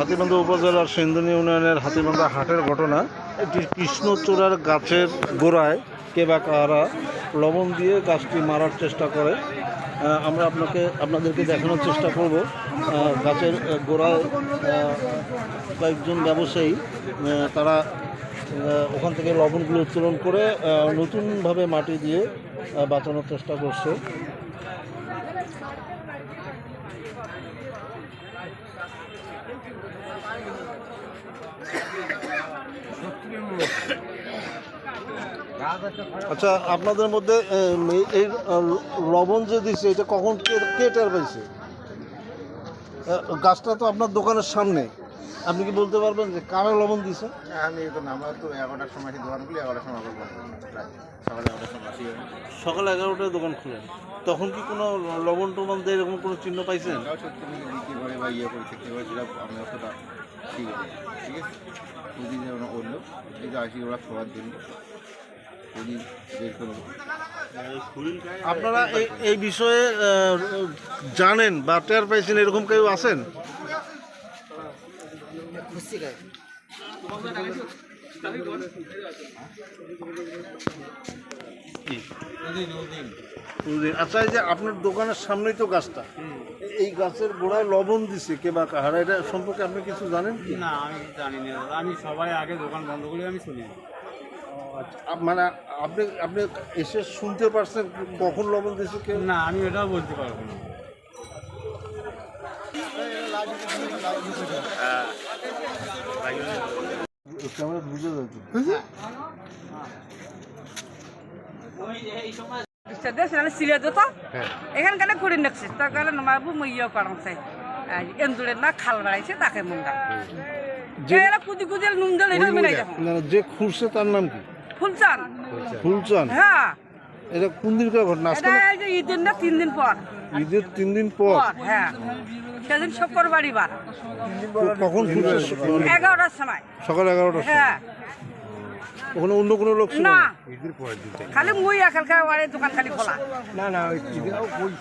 হাতীবান্ধা উপজেলার সিন্ধনী ইউনিয়নের হাতীবান্ধা হাটের ঘটনা। একটি কৃষ্ণচূড়ার গাছের গোড়ায় কে বা কারা লবণ দিয়ে গাছটি মারার চেষ্টা করে। আমরা আপনাদেরকে দেখানোর চেষ্টা করব। গাছের গোড়ায় কয়েকজন ব্যবসায়ী তারা ওখান থেকে লবণগুলো উত্তোলন করে নতুনভাবে মাটি দিয়ে বাঁচানোর চেষ্টা করছে। আচ্ছা, আপনাদের মধ্যে এই লবণ যে দিচ্ছে এটা কখন কে টের পাইছে? গাছটা তো আপনার দোকানের সামনে, আপনি কি বলতে পারবেন যে কারা লবণ দিছে? আমি তো আমরা তো 11টার সময় দোকান খুলি, 11টার সময় সকাল 11টায় দোকান খুলেন, তখন কি কোনো লবণ টবণ দিয়ে এরকম কোনো চিহ্ন পাইছেন? বিক্রি করে বা ইয়ে করে থাকতে পারে, সেটা আমি অতটা ঠিক আছে। ঠিক আছে, যদি ওরা করলো যদি আসি ওরা খাওয়ার জন্য যদি বের করলো। আপনারা এই বিষয়ে জানেন বা টের পাইছেন এরকম কেউ আছেন? আচ্ছা, এই যে আপনার দোকানের সামনেই তো গাছটা, এই গাছের গোড়ায় লবণ দিছে কে বা কাহারা, এটা সম্পর্কে আপনি কিছু জানেন কি? না, আমি জানি না। আমি সবাই আগে দোকান বন্ধ করে আমি শুনি। মানে আপনি এসে শুনতে পারছেন কখন লবণ দিছে কেউ? না, আমি এটাও বলতে পারবো না। ক্যামেরা বুঝে যাচ্ছে। এখানকার করে নেছে তার নমাবু মইয়া করাছে এন্দুরের না খাল বাড়াইছে তাকে মুন্ডা কুদি কুদি নুন জল এটা মিলাই যাবো। যে খুঁড়ছে তার নাম কি? ফুলচান। ফুলচান? হ্যাঁ। এটা কোন দিনকার ঘটনা? ঈদের না 3 দিন পর। ঈদের 3 দিন পর? হ্যাঁ, সেদিন শুক্রবারই বার। কখন খুঁজছে? 11টার সময়, সকাল 11টার সময়। হ্যাঁ। ওখানে অন্য কোনো লোক ছিল না, না? খালি মুই একালকার দোকান খালি খোলা। না না, ওই